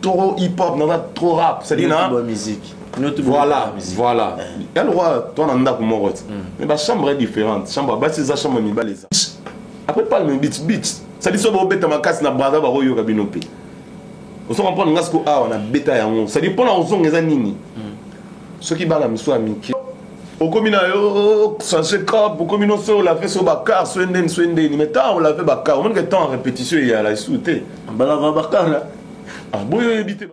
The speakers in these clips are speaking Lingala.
trop hip-hop, trop rap. C'est-à-dire, musique. Voilà, voilà. Il y a le roi, toi, on a comme mon mais la chambre est différente. Chambre, c'est la chambre, mais les après, pas le même beat. Ça dit, si on bête ma casse, na brada, on va binopé. On se comprend, on a bêta et on. Ça dit, pour la raison, les années. Ceux qui parlent à Moussa Miki. Au communal, ça se crabe, au communal, on l'a fait sur Bakar, Swenden, mais tant on l'a fait Bakar. Au moins que temps en répétition, il y a la souté. Balava Bakar là. Ah, bon, il y a évité.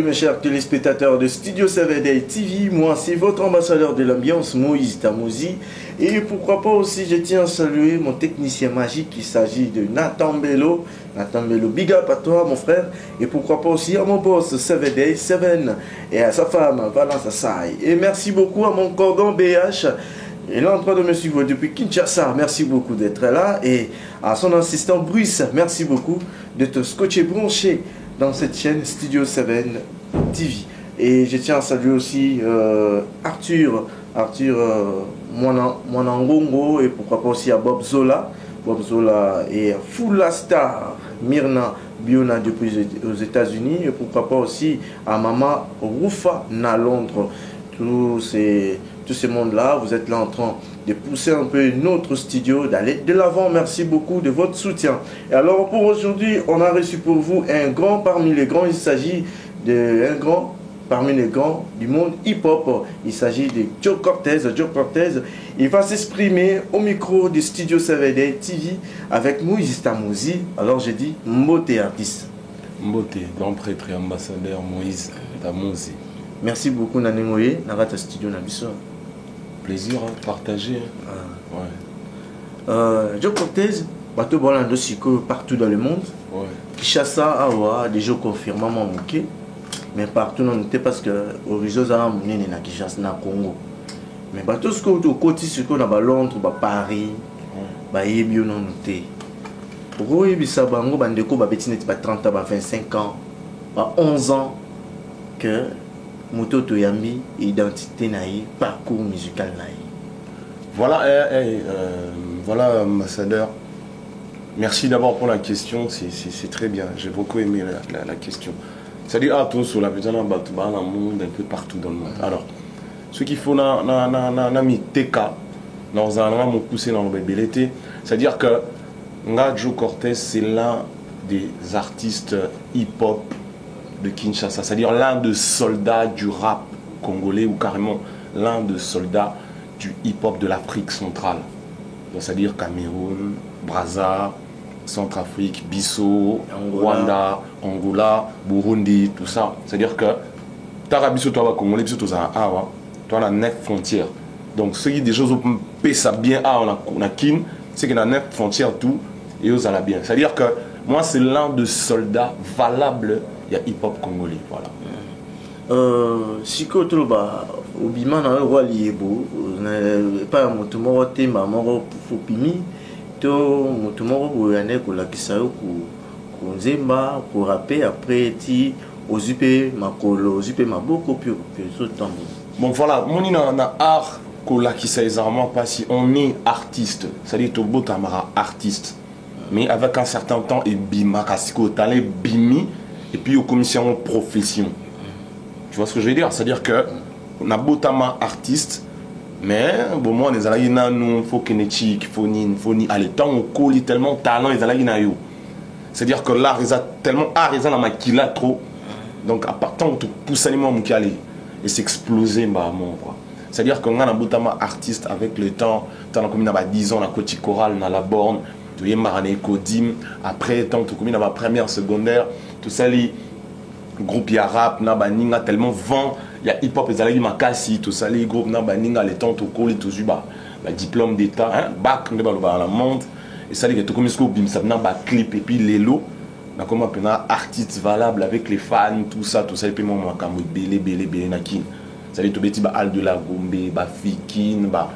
Mes chers téléspectateurs de Studio 7day TV, moi c'est votre ambassadeur de l'ambiance Moïse Tamouzi, et pourquoi pas aussi je tiens à saluer mon technicien magique, il s'agit de Nathan Bello. Nathan Bello, big up à toi mon frère, et pourquoi pas aussi à mon boss 7day 7 et à sa femme Valence Assai, et merci beaucoup à mon cordon BH. Il est en train de me suivre depuis Kinshasa, merci beaucoup d'être là, et à son assistant Bruce, merci beaucoup de te scotcher branché dans cette chaîne Studio 7 TV. Et je tiens à saluer aussi Arthur Mwanangongo, et pourquoi pas aussi à Bob Zola et Fula Star Myrna Biona depuis aux États-Unis, et pourquoi pas aussi à Mama Rufa à Londres. Tous ces mondes-là, vous êtes là en train de pousser un peu notre studio, d'aller de l'avant. Merci beaucoup de votre soutien. Et alors pour aujourd'hui, on a reçu pour vous un grand parmi les grands. Il s'agit d'un grand parmi les grands du monde hip-hop. Il s'agit de Joe Cortez. Joe Cortez, il va s'exprimer au micro du Studio 7day TV avec Moïse Tamouzi. Alors j'ai dit Mbote artiste. Mbote, grand prêtre et ambassadeur Moïse Tamouzi. Merci beaucoup Nani Moye, Narata Studio Nabiso. Plaisir à partager. Ouais. Joe Cortez, bateau Bolando Siko partout dans le monde. Ouais. Kinshasa, Awa, déjà confirmé mon mouké. Mais partout non était parce que Horizon Zala Mounine na Kinshasa na Congo. Mais bateau ce que au côté ce qu'on a ba Londres, ba Paris, ba Yebio non noté. Roye bisabango bandeko ba betinet ba 30 ans, ba 25 ans, ba 11 ans que Moto Toyambi, identité naïe, parcours musical naïe. Voilà, voilà, ambassadeur. Merci d'abord pour la question, c'est très bien. J'ai beaucoup aimé la question. C'est-à-dire, à tous, sur la personne dans le monde, un peu partout dans le monde. Alors, ce qu'il faut, c'est-à-dire que Joe Cortez, c'est l'un des artistes hip-hop de Kinshasa, c'est-à-dire l'un des soldats du rap congolais, ou carrément l'un des soldats du hip-hop de l'Afrique centrale. C'est-à-dire Cameroun, Brazza, Centrafrique, Bissau, Rwanda, Angola, Burundi, tout ça. C'est-à-dire que Tarabiso, toi, Congolais, Bissau, toi, tu as 9 frontières. Donc, ce qui est des choses où on peut ça bien, on a Kin, c'est qu'il y a 9 frontières, tout, et eux, ça l'a bien. C'est-à-dire que moi, c'est l'un des soldats valables. Il y a hip-hop congolais, voilà. Siko Troba, Obima na roi liebo, pas motumoro temba moro fopimi, to motumoro boyane ko lakisayo ko nzemba ko rapper après ti ozupe makolo, ozupe maboko puis so tambo. Bon voilà, moni na art ko lakisa ezarma pas si on est artiste, c'est-à-dire to botamara artiste. Mais avec un certain temps et bima kasiko talé bimi. Et puis aux commissions profession. Tu vois ce que je veux dire? C'est-à-dire que on a botama artiste, mais bon moi les alayina nous faut kinétique, faut ni à l'état on colle tellement talent les alayina yo. C'est-à-dire que l'art ils a tellement art ils a la maquilla trop. Donc à partir de pousse animaux mon qui aller et s'exploser bah mon quoi. C'est-à-dire qu'on a un botama artiste avec le temps, tant comme il a 10 ans la côte chorale dans la borne. Tu es marrané Kodim, après tant que tu as ma première secondaire, tout ça les groupes ya rap na baninga tellement vent, il y a hip hop ezalaki makasi, tout ça les groupes na baninga les temps to coller tout ba diplôme d'état, hein, bac ne ba la monde et ça les to comme ce bim ça na ba clip et puis l'élo na comme appena artiste valable avec les fans tout ça et puis moi makambo belé na kin. Ça les to beti ba al de la Gombe, ba Fikin, ba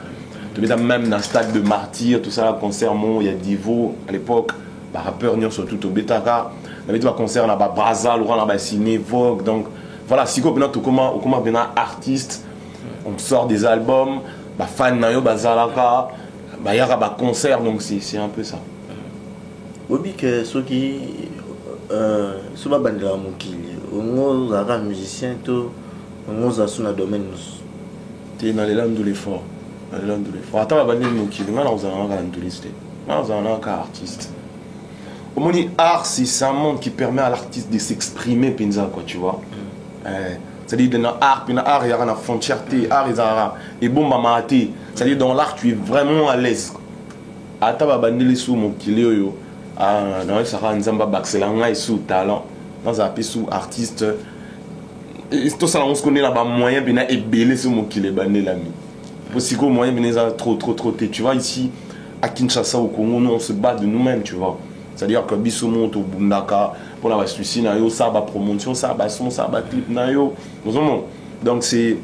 même dans le stade de martyr, tout ça, concert, il y a Divo à l'époque, rappeur, surtout au Betara, on a des concerts à Brazza, on a Ciné Vogue, donc voilà, si on comment artiste, on sort des albums, bah fan nayo bazalaka, bah y'a un concert, donc c'est un peu ça. Obi que ceux qui sont pas bandés à Mokili, on a un musicien tout, on a sur le domaine. T'es dans les landes de l'effort, dans les landes de l'effort. Attends, on va bandé Mokili, on a un touriste, on a un artiste. Au moins, c'est un monde qui permet à l'artiste de s'exprimer, Penza, quoi, tu vois. C'est-à-dire dans l'art, il y a une frontière, art et bon, c'est-à-dire dans l'art, tu es vraiment à l'aise. Attends, on va bandé les sous Mokili, dans ça va nzamba baxelanga et sous talent dans un peu sous artiste tout ça on se connaît là-bas moyen bien et belé ce mot qui les bandé l'ami parce que moyen bien trop tu vois ici à Kinshasa au Congo nous on se bat de nous-mêmes tu vois c'est-à-dire que biso monte au Bundaka pour la suicide na yo ça va promotion ça va son ça va clip na yo donc c'est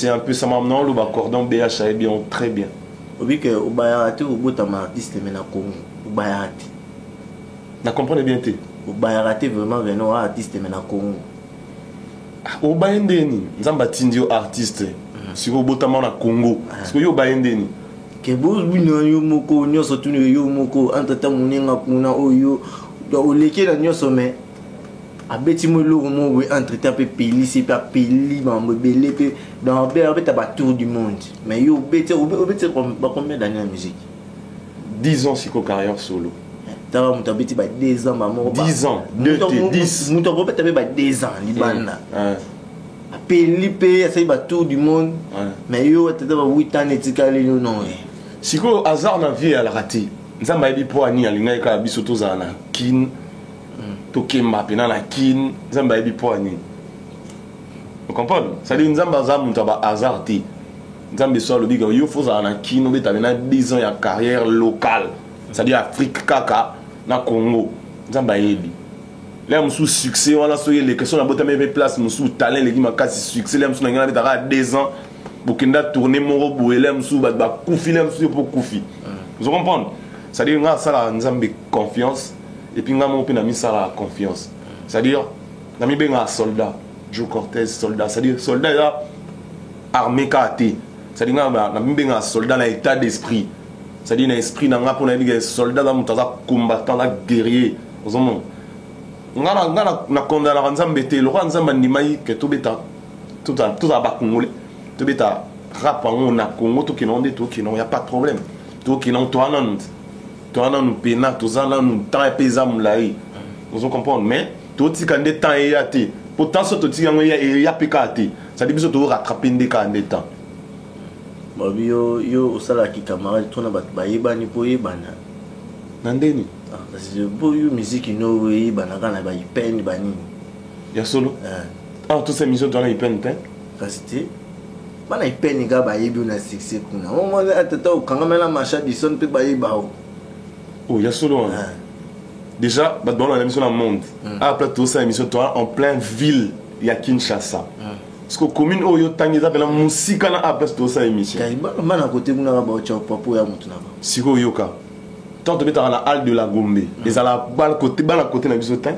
un peu ça maintenant le cordon BH est bien très bien obi que au bayarate au botama artiste mena Congo au bayarate na comprendre bien té au bayarate vraiment vraiment artiste mena Congo au bayendeni nzamba tindio artiste si au botama na Congo parce que yo bayendeni ke boz bino yo moko nyoso tuni yo moko entata muninga kuna oyo do oleke na nyoso me abeti mo lo mo we entretien pe peli c'est pas peli mambo belé pe dans ta ba tour du monde mais yo beti combien d'années en musique 10 ans si carrière solo. T'as mon tabiti ba 2 ans maman 10 ans 10 mon tabiti tabe ba 2 ans libana peli pe ça ba tour du monde mais yo t'as ba 8 ans etikali non si ko hasard na vie à la raté nzamba ebi po ani alinga ka biso tozana kin tokemba pena na kin nzamba ebi po ani vous comprenez ça dit nzamba za muta ba hasard ti nzambe so lo biga yo faut na kin obeta na 10 ans ya carrière locale c'est-à-dire Afrique kaka na Congo nzamba ebi là musu succès wala so les questions na bota même place musu talent les gima kasi succès là musu na ngana betara 2 ans bokenda tourner moro boele musu ba kufi là musu pour kufi vous comprenez c'est-à-dire nga sala nzambe confiance et puis nga mo pe na mi sala confiance c'est-à-dire na mi benga soldat Joe Cortez soldat c'est-à-dire soldat là armé kate c'est-à-dire nga na mi benga soldat na état d'esprit c'est-à-dire un esprit dans un soldat dans un combattant un guerrier on a condamné à Nzambe te le roi Nzamba ndimai que tout beta tout à bas congolais tout beta rap on a Congo tout qui non de tout qui non y a pas de problème tout qui non toi non nous pena tout ça là nous temps pesam là vous comprenez mais tout qui quand des temps y a té pourtant ce tout qui y a pécaté ça dit biso tout rattraper des quand des temps yo osala ki camarade tona bat bayebani po yebana nandeni parce que bo yo musique no yebana kana ba ipeni bani ya solo tout ces missions tona ipeni te kasi bana ipeni ga bayebi na succès kuna o mo atata o kangamela macha dison pe bayeba oh ya solo déjà dans la émission dans le monde après tout ça émission toi en plein ville il y a Kinshasa parce que commune oyo tangi za pela musika na après tout ça émission mana côté kuna ba ocha papo ya mutu na ba siko yoka tant de beta na halle de la Gombe et à la balle côté na biso tan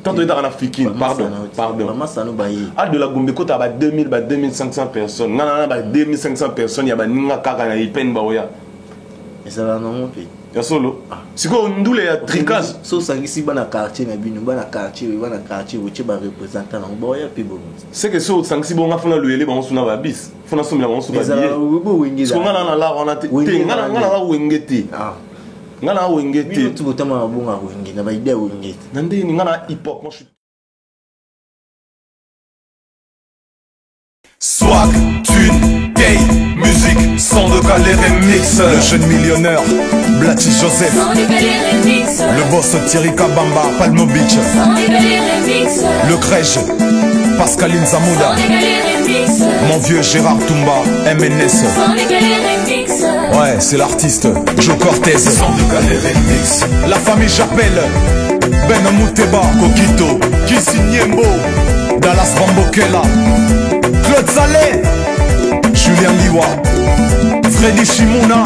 tant de beta na Fikine pardon maman ça no baye halle de la Gombe côté ba 2000 ba 2500 personnes na ba 2500 personnes ya ba ninga kaka na ipen ba oya et ça va non pe ya solo siko ndule ya tricage so sangisi bana quartier na bino bana quartier uche ba représentant na boya pe bon c'est que so sangisi bonga fona luele ba onsuna ba bis fona somela ba onsu ba bié so ngana na la ona te ngana la wengeti ngana wengeti bino tu botama bonga wengi na ba idea wengeti nande ni ngana hip hop moi je suis Swag, thune, gay, musique, son de calé remix. Le jeune millionnaire, Blati Joseph. Le boss Thierry Kabamba, Palmo Beach. Le crèche, Pascaline Zamouda. Mon vieux Gérard Toumba, MNS. Ouais, c'est l'artiste, Joe Cortez. Son de calé remix. La famille j'appelle Ben Mouteba, Kokito, Kissi Niembo, Dallas Bambokela. Claude Salé, Julien Liwa, Freddy Shimona,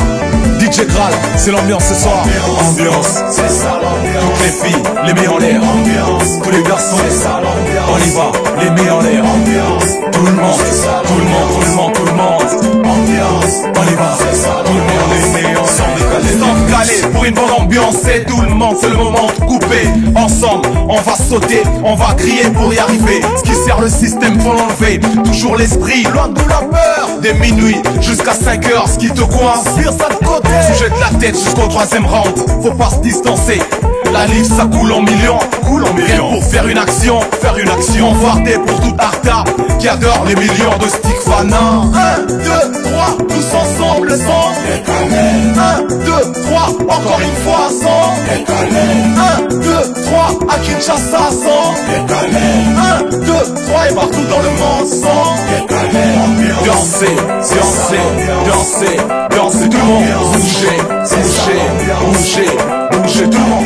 DJ Graal, c'est l'ambiance ce soir. Ambiance, c'est ça l'ambiance. Toutes les filles, les mets en l'air. Ambiance, tous les garçons, c'est ça l'ambiance. On y va, les mets en l'air. Ambiance, tout le monde, c'est ça. Tout le monde, tout le monde, tout le monde. Ambiance, on y va, c'est ça. Tout le monde, les mets en sans calé pour une bonne ambiance. C'est tout le monde, c'est le moment de couper. Ensemble, on va sauter, on va crier pour y arriver. Ce qui sert le système, faut l'enlever. Toujours l'esprit, loin de la peur. Des minuit jusqu'à 5 heures, ce qui te coince, vire ça de côté. Sujet de la tête jusqu'au 3e round. Faut pas se distancer. La livre ça coule en millions. Rien pour faire une action. Fardé pour tout Arta qui adore les millions de stick fanins. 1, 2, 3, tous ensemble le sang. 1, 2, 3, encore une fois sans. 1, 2, 3, à Kinshasa sans. 1, 2, 3 et partout dans le monde sans. Danser, danser, danser, danser tout le monde. Bouger tout le monde.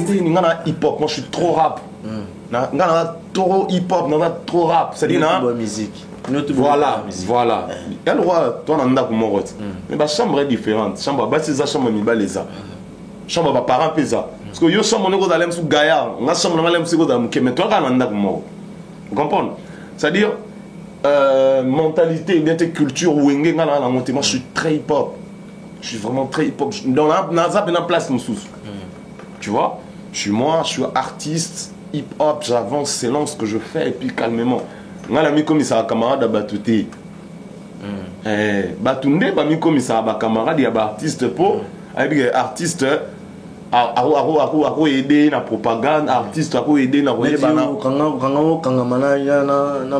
Ngana hip hop, moi je suis trop rap. Ngana trop hip hop, ngana trop rap. C'est-à-dire na musique. Voilà. Il y a le roi, toi on a comme mon route. Mais la chambre est différente. Chambre bah c'est ça chambre mi baleza. Chambre bah parent pesa. Parce que yo chambre on est dans sous Gaïa, on a chambre on a sous dans mais toi on a comme moi. Vous comprenez? C'est-à-dire mentalité, bien tes culture wenge ngana la montée. Moi je suis très hip hop. Je suis vraiment très hip hop. Dans la place mon sous. Tu vois? Je suis artiste, hip-hop, j'avance selon ce que je fais et puis calmement. Moi, l'ami comme ça, camarade à Batouté. Batoundé, l'ami comme ça, camarade, il y a artiste pour, artiste, à aider la propagande, artiste, à aider la propagande. Quand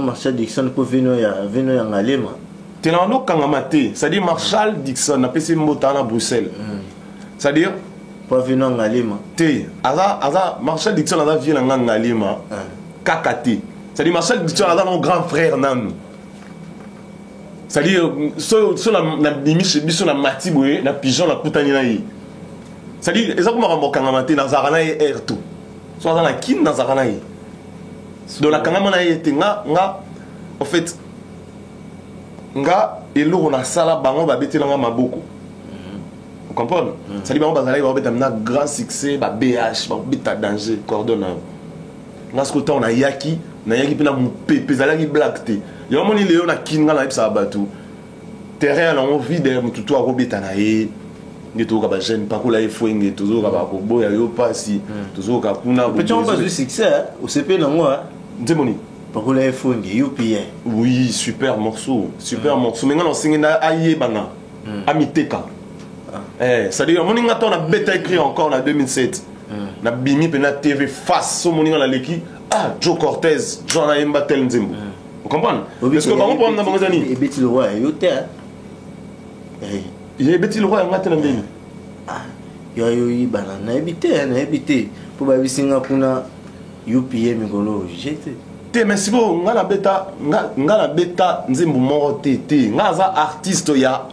Marshall Dixon pour venir en Alema. Tu l'as en Kangamate, c'est-à-dire Marshall Dixon, a passé Mota à Bruxelles. C'est-à-dire. Pas venir en Alima. Marshall Dixon a vu en Alima. Kakate. C'est-à-dire Marshall Dixon a mon grand frère nan. C'est-à-dire sur la biche sur la matiboué, la pigeon la putani naï. C'est-à-dire exactement comme Kangamate dans Zarana et Erto. Soit dans la kin dans Zarana. Dans la Kangamana était nga en fait nga elo on a sala bango ba betelanga maboko. Vous comprenez? C'est-à-dire que vous avez un grand succès, BH, un danger, coordonnant. Dans ce côté, on a Yaki, on a Yaki, on a Pépé, on a Black T. Il y a un moment où on a King, on a Sabatou. Terrain, on a envie de tout à Robetanae. Il y a un jeune, pas que là, il faut un toujours à Bakobo, il y a pas si. Toujours à Kuna. Petit, on passe du succès, au CP, non, moi. Démoni. Pas que là, il faut un UPA. Oui, super morceau. Super morceau. Mais on a enseigné à Ayebana, à Miteka. C'est-à-dire, on a bêta écrit encore en 2007. On a bimi pena TV face au moninga la leki. Ah, Joe Cortez, John Aimba tel nzembo. Vous comprenez? Parce que par exemple, on a besoin de. Et Betty le roi, il y a il y a Betty le roi, on a tel nzembo. Ah, il y a eu banana, habité. Pour baby Singapour, UPA, Migolo, j'étais. Mais si vous nga la bêta nzembo moro tété nga za artiste ya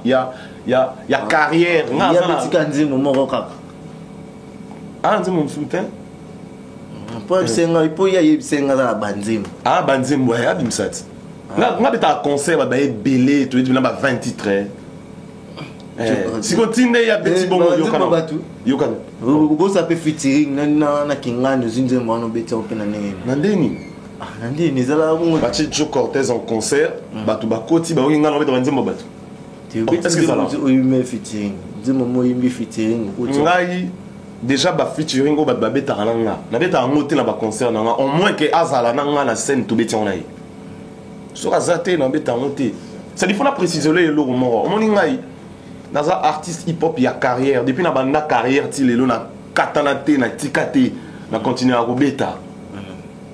carrière nga za petit nzembo moro kaka nzembo soutien pour senga pour ya senga za banzembo banzembo ya bimsat nga bêta concert ba belé tu dis na ba 20 titres si continue ya petit bon yo kana go ça peut featuring na kingano nzembo no bêta opena na ndeni Nandi nizala mo Bachi Joe Cortez en concert batu bakoti ba winga ngalo beto nzembo batu. Est-ce que ça là oyime featuring nzembo mo yimbi featuring ngai déjà ba featuring o ba beta nanga na beta ngote na ba concert nanga au moins que azala nanga na scène to beti onai so azate na beta ngote ça il faut la préciser le lo moro moni ngai naza artiste hip hop ya carrière depuis na banda carrière ti lelo na katanate na tikate na continuer à beta.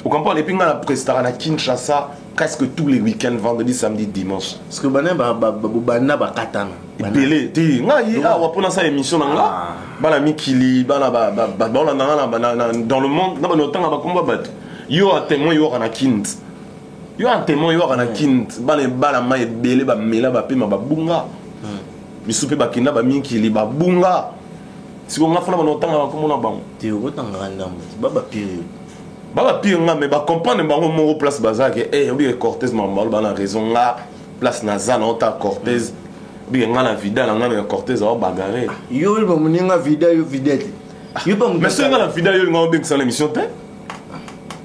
Vous comprenez? Et puis, on a la prestation à Kinshasa presque tous les week-ends, vendredi, samedi, dimanche. Parce que bana ba katana. Belé, tu nga yi a wapona sa émission nga. Bana mikili, bana dans le monde, na ba notanga ba komba bat. Yo a témoin yo na kind. Yo a témoin yo na kind. Bana mai belé ba mela ba pe ma ba bunga. Misupe ba kinda ba mikili ba bunga. Si on a fait un temps avant comment on a bon. Tu es autant grand baba pire. Baba pire mais ba comprendre bango mon place bazar que eh obi Cortez mambal ba na raison là place Nazan on ta Cortez bien ngana vida na ngana Cortez a bagarre yo le moninga vida yo videte yo pas mais c'est ngana vida yo ngana bien sur l'émission te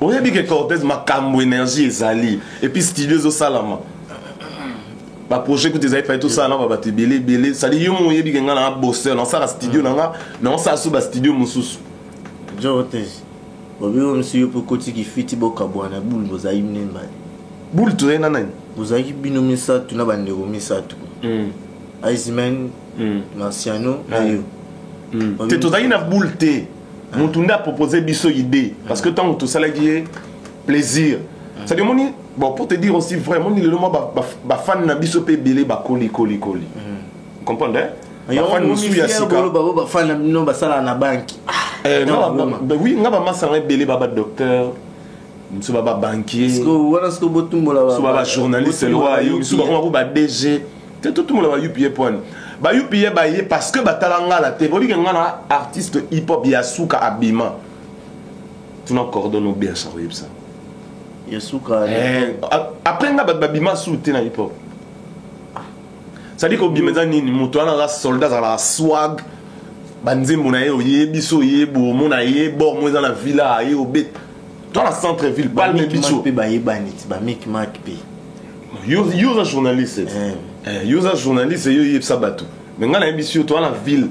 on a dit que Cortez makambo énergie ezali et puis studio zo salama ba projet que tu as fait tout ça là va te belé ça dit yo mo yebi ngana bosser dans ça studio nanga non ça sous ba studio mususu Cortez obi o monsieur pour côté qui fiti bokabwana boule bozayi mnemba boule tu na nani bozayi bino misatu na bandeko misatu Iceman Marciano ayo te tozali na boule te mutunda proposer biso idée parce que tant tout ça là qui est plaisir ça dit moni bon pour te dire aussi vraiment le moment ba fan na biso pe belé ba koli comprendre ba fan musu ya sika ba fan na no ba sala na banki oui nga ba masala belé ba docteur musu ba banquier ce botumbola ba ba journaliste le roi yo musu ba DG tout le monde va yupier point ba yupier ba yé parce que batalanga la te bobi ngana artiste hip hop yasuka abima tu n'as coordonné bien ça oui ça yasuka après nga babima soute na hip hop ça dit que bimeza nini muto ana la soldat za la swag banzimbo na yo yebiso yebo mona yebo mo za na villa aye obet dans la centre ville palme bicho pe ba yebanit ba make mark pe yo journaliste user journaliste yo yebisa bato mais ngana yebisi to na ville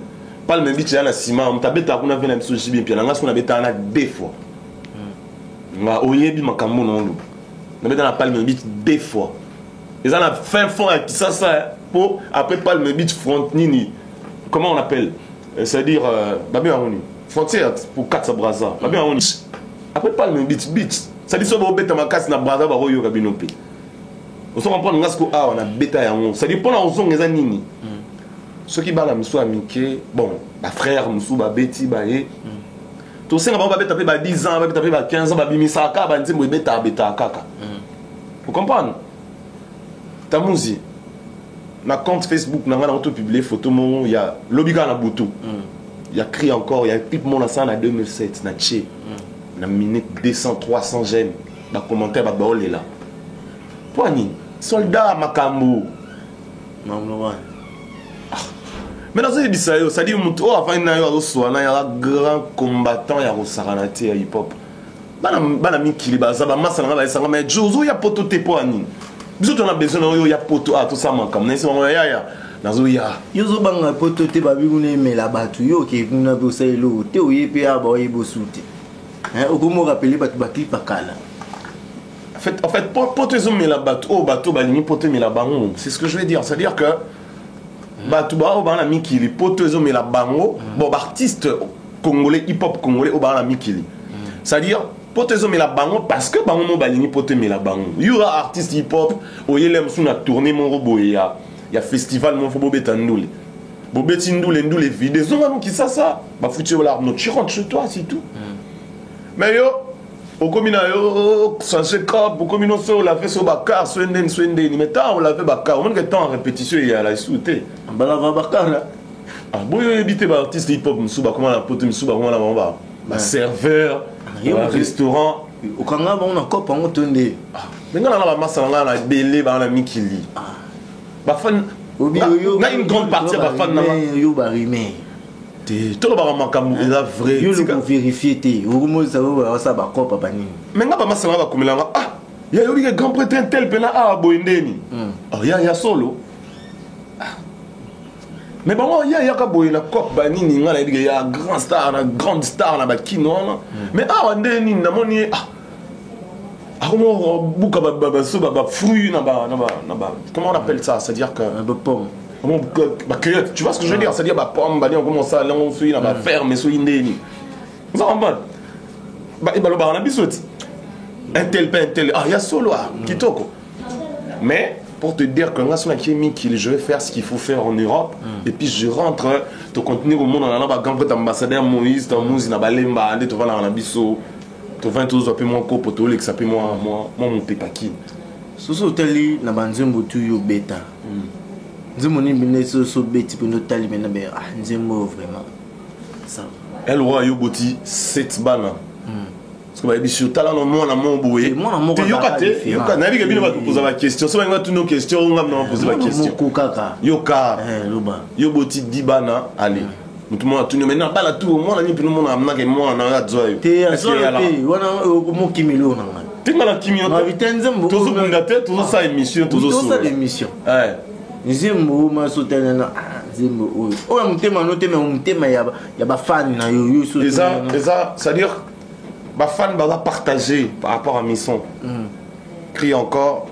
palme bicho ya na ciment mutabeta kuna vena biso jibi pia nga sona beta na deux fois nga oyebi makambo nondo na beta na palme bicho deux fois ils ont la fin fond avec ça pour après palme bicho front nini comment on appelle c'est-à-dire babi aroni frontière pour 4 braza babi aroni après palme bicho ça dit so ba beta makasi na braza ba royo kabinope on se comprend ngasko ah on a bêta yango ça dépend na ozong eza nini ceux qui bala miso amike bon ba frère musu ba beti ba e to senga ba beta pe ba 10 ans ba beta pe ba 15 ans ba bimisa ka ba nzimbo beta kaka vous comprenez tamuzi na compte Facebook na ngana auto publier photo mon il y a lobiga na butu il y a cri encore il y a clip mon na ça en 2007 na tché na minute 200 300 j'aime na commentaire ba baole là poani soldat makambo mamlo mais dans ce bisayo ça dit muto avant na yo azoswana ya grand combattant ya rosaranate ya hip hop bana mikili baza ba masala nga ba esanga mais jozo ya poto te poani biso on a besoin yo ya poto tout ça mankam na sima ya nazo ya yozo banga poto te ba bigune mela batu yo ke kuna bo sayelo te oyepe aba oyebo sute okomo rappeler batu ba clip akala en fait poto zo mela bato balini poto mela bango c'est ce que je veux dire c'est à dire que bato ba obana mikili poto zo mela bango bon artiste congolais hip hop congolais obana mikili c'est à dire poto zo mela bango parce que bango mo balini poto mela bango yura artiste hip hop oyele msu na tourner mon robot ya festival mon fobo betandule bobeti ndule vide zo ngano kisasa ba futur la no tu rentres chez toi c'est tout mais yo au commun yo changer cap au commun so la fait so bakar swenden mais tant on l'a fait bakar on que temps en répétition il y a la souté bala va bakar là ah boyo éviter ba artiste hip hop msuba comment la poto msuba comment la ba serveur un restaurant au kanga ba on a cop on tonde mais ngana la massa ngana belé ba na mikili ba fan na une grande partie ba fan na yo ba rimé tout le monde makambo eza vrai yo le vérifier te omo ça va ça ba kopa bani mais nga ba masala ba komelanga ah ya yo grand prêtre tel pena ah boyendeni ah ya solo mais bon ya ka boyela kop banini nga na diga ya grand star na grande star na ba kino mais ah ndeni na moni ah comment buka ba so ba fruit na ba comment on appelle ça c'est à dire que ba pomme tu vois ce que je veux dire c'est-à-dire bah pomme bah on commence à là on suit là bah ferme so indeni ça en mode bah il ba na bisoti un tel ah ya solo kitoko mais pour te dire que nga sona qui je vais faire ce qu'il faut faire en Europe et puis je rentre te contenir au monde on a ba grand ambassadeur Moïse dans Moïse na balemba ande to va na biso to 20 tous peu mon copo to le que ça peut moi mon pepaki soso tali na banzembo tu yo beta nzemoni bine so beti pour notre tali mena be nzembo vraiment ça elle roi yo boti 7 bana que je suis talent dans mon amour boué. Moi, mon tu yokaté, yoka. N'a pas de poser la question. Soit on a toutes nos questions, on va poser la question. Yoka. Yoboti dibana, allez. Tout le monde, tout le monde, maintenant pas la tout. Moi, on a dit tout le monde a amené moi, on a dit. T'es à ça là. On a mon kimilo na. T'es mal à kimilo. Ma vitesse me. Tout ça mondateur, tout ça émission, tout ça émission. Ouais. Nzembo ma soutenir na. Nzembo. Oh, mon thème, il y a ba fan na yo et ça, c'est-à-dire. Ma fan va partager par rapport à mes sons. Crie encore.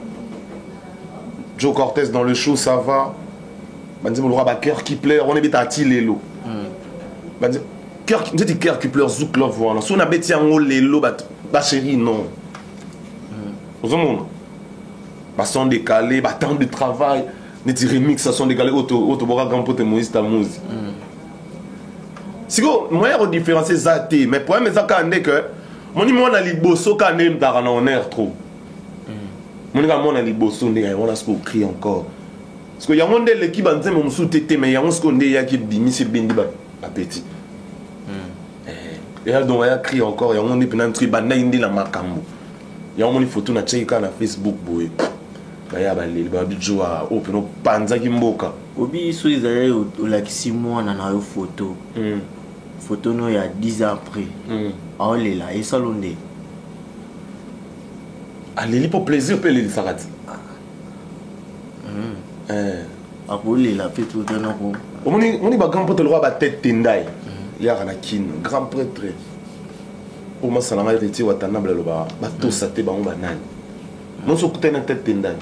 Joe Cortez dans le show, ça va. Bandim le roi cœur qui pleure, on est bête à Tilelo. Bandim cœur qui pleure, zouk love voilà. Si on a bêté en haut lelo, bah chérie non. Vous avez bah son décalé, bah temps de travail, les remix ça sont décalés auto bora grand pote Moïse Tamouz. Si vous moyen de différencier ça mais pour moi ça quand que mon ni moi na liboso quand même dans en air trop. Mon gars moi na liboso on a ce qu'on crie encore. Parce que y a monde l'équipe en train de me sous-tété mais y a on ce qu'on dit qui bimi c'est bien ba petit. Et là donc y a crie encore y a on est pendant truc ba na indi la makambo. Y a on photo na check na Facebook boy. Ba ya ba le ba bijo a open no panza ki mboka. Obi so izale o la kisimo na yo photo. Photo no ya 10 ans après. Ah elle est là et salonné. Allez pour plaisir peut les sarat. Après la fait tout un an. On est ba grand prêtre le roi ba tête tendai. Il y a na kin grand prêtre. Au moins ça na été watanable le ba to saté ba on banane. Mon so côté na tête tendai.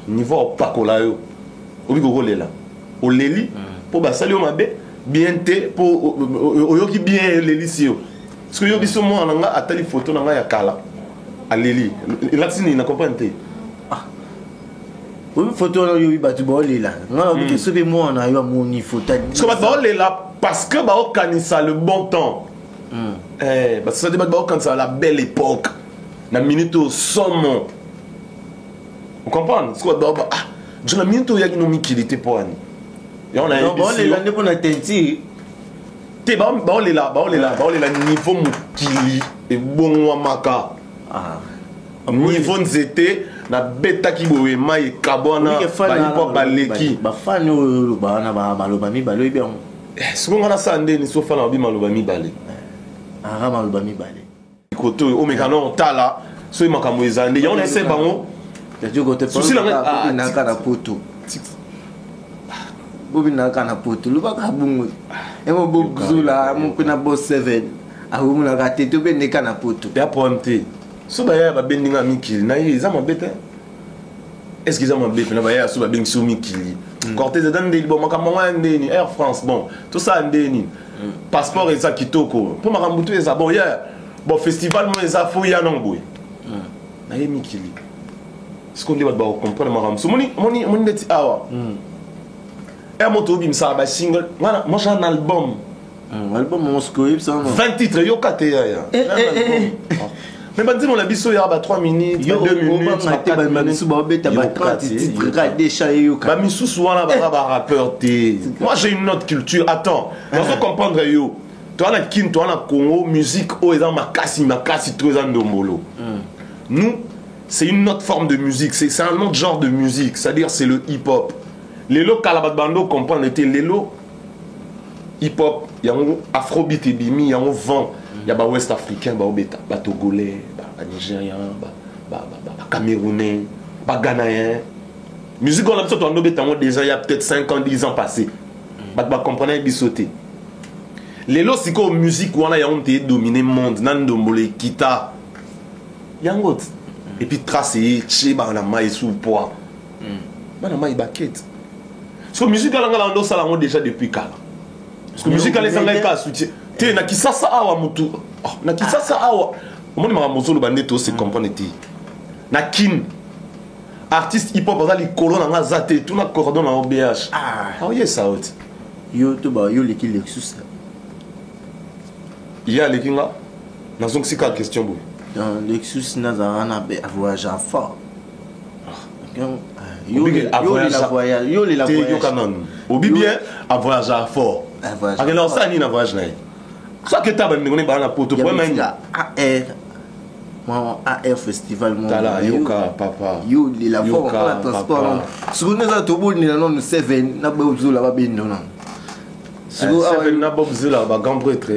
Niveau pas ko la yo. Obi go là. O leli pour ba sali o mabe bien té pour oyoki bien leli sio. Parce que yo biso mo na nga atali photo na nga ya kala. A leli. La tini na comprendre. Oui, photo là yo batu ba là. Nga bi ke sobe mo na yo moni photo. So ba là parce que ba okanisa le bon temps. Parce que ça débat ba okanisa la belle époque. Na minute au sommet. Vous comprenez? Ce que ba je na minute ya kino mikilité pour ani. Et on a non, bon les là ne pour na tenti. Te ba là niveau mukili et bon wa maka. Niveau nzete na beta ki bowe mai kabona ba hip ba leki ba fan yo ba na ba maloba mi balo bien. Ce qu'on a ça ndeni so fa na bi maloba mi bale. Ah maloba mi bale. Koto o mekano tala so makambo ezande ya on essaie bango. Tu côté pas na kana poto. Bobi na kana poto lu ba ka bungu. E mo bogzula mo pina bo 7. A wo na ka teto be ne kana poto. Ya prompté. So ba ya ba bendinga mikili na ye za mabete. Est-ce qu'ils ont mabete na ba ya so ba bengi so mikili. Cortez dan de bon makambo ndeni Air France bon tout ça ndeni. Passeport et ça kitoko. Pour makambutu et ça bon hier. Bon festival mo ça fo ya non boy. Na ye mikili. Ce qu'on dit va comprendre makambo. So moni ndeti awa. Et mon tobi msa ba single. Voilà, moi j'ai un album. Album mon scope ça 20 titres yo kate ya. Mais bandit on la biso ya ba 3 minutes, 2 minutes, ba 4 minutes ba beta ba 30 titres regarder chayo ba misusu wana ba rappeur té. Moi j'ai une autre culture. Attends, on doit comprendre yo. Toi na kin, toi na Congo, musique o eza makasi trop za ndombolo. Nous, c'est une autre forme de musique, c'est un autre genre de musique, c'est-à-dire c'est le hip-hop. Lelo kalabando comprendre était lelo hip-hop, il y a un afrobeat et bimi, il y a un vent, il y a un ouest africain, ba obeta, ba togolais, ba nigérien, ba camerounais, ba ghanéen. Musique on a besoin de obeta déjà il y a peut-être 5 ans, 10 ans passés. Ba comprendre bisoté. Lelo siko musique wana ya on té dominer monde, nando mbole kita. Yangot. Et puis tracé, che ba na mai sous poids. Ba na mai baquette. So musique alanga la ndo sala ngo déjà depuis kala. Parce que musique ala sanga ka soutien. Te na kisasa awa mutu. Na kisasa awa. Omoni ma mozolo bandeto se comprendre ti. Na kin. Artiste hip hop azali kolona nga zate tout na cordon na OBH. Ah yes ça out. Yo to ba yo leki Lexus. Il y a lekinga. Na zonk sika question boy. Dans Lexus na za na be voyage fort. Yo la voyage, yo la voyage. Obi bien à voyage à fort. Alors ça ni na voyage na. Ça que ta bande ngoni ba na poto pour même. Moi, AR Festival, mon Tala, Yoka, papa. Yo, la forme, Yoka, la transport. papa. Si vous n'avez pas de nom, nous savons, n'a pas besoin de la babine, non. Si vous avez n'a pas besoin de la grande prêtre.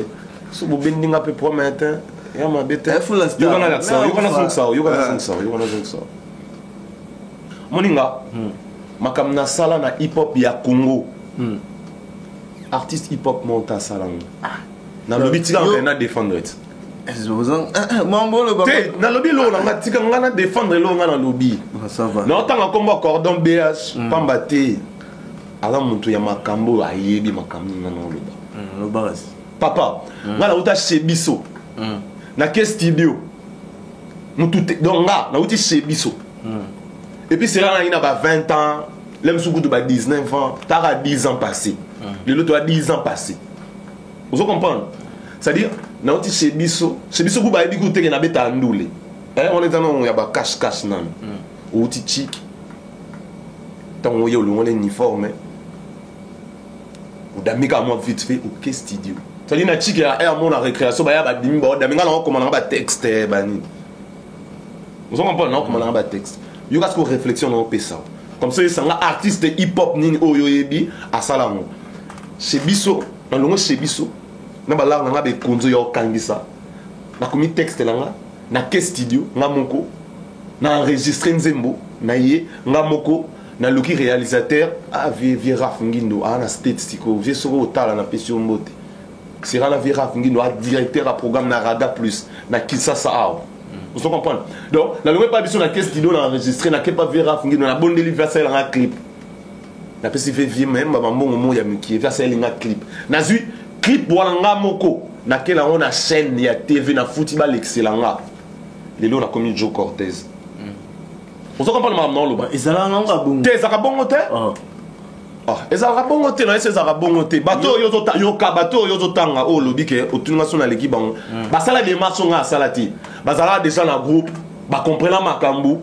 Si vous avez besoin de promettre, il y a ma bête. Il faut la star. Il y a l'accent, il y a l'accent, il y a l'accent, il y a l'accent. Moninga, makam na sala na hip-hop ya Congo. Artiste hip-hop monta sala. Na lobi tika ngana défendre. Na lobi lo na tika ngana défendre lo ngana lobi. Ça va. Na otanga kombo cordon BH pamba te. Ala muntu ya makambo ayebi makambo na loba. Loba. Papa, ngana uta chez biso. Na ke studio. Mutu donc na uti chez biso. Et puis c'est là, il a 20 ans, l'homme sous de 19 ans, tu as 10 ans passés. L'autre a 10 ans passés. Vous comprenez? C'est-à-dire, on est chez Bisso, vous avez dit que vous avez un ndoulé. On est dans un cache-cache. Ou tu chic. Tant qu'on y a un uniforme. Ou d'amique à moi vite fait, ou qu'est-ce que tu dis? C'est-à-dire, que chic, il y a un récréation, il y a un d'amique à comment on a un texte. Vous comprenez? Comment on a un texte. Il y a une réflexion dans le ça. Comme ça, il y a un artiste hip-hop ni oyoyebi à Salamo. Chez Bisso, dans le chez Bisso, on a des konzo yo kangisa. Na komi texte là, na ke studio, na moko, na enregistré nzembo, na yé, na moko, na loki réalisateur, ah vie Raf Ngindo, ah na statistique, j'ai soro otala na pesio mbote. C'est la vie Raf Ngindo, ah directeur à programme na Raga Plus, na Kisasa Ao. Vous comprenez? Donc, la loi pas besoin de la studio enregistré, n'a pas vu Raf Ngindo, na bonne délivrer ça dans un clip. Na pesi fait vie même, maman mon ya miki, faire ça dans un clip. Na zu clip wala moko, na quelle on a chaîne ya TV na football excellent là. Les lots na commis Joe Cortez. Vous comprenez maman lo ba? Ezala nga bongo. Te za ka bongo te? Ah, ezala bongo te, na ezala bongo te. Bato yo to yo ka bato yo to tanga o lobi ke otunga so na l'équipe bango. Ba sala des matchs nga salati. Bazala déjà dans le groupe, ba comprendre makambu.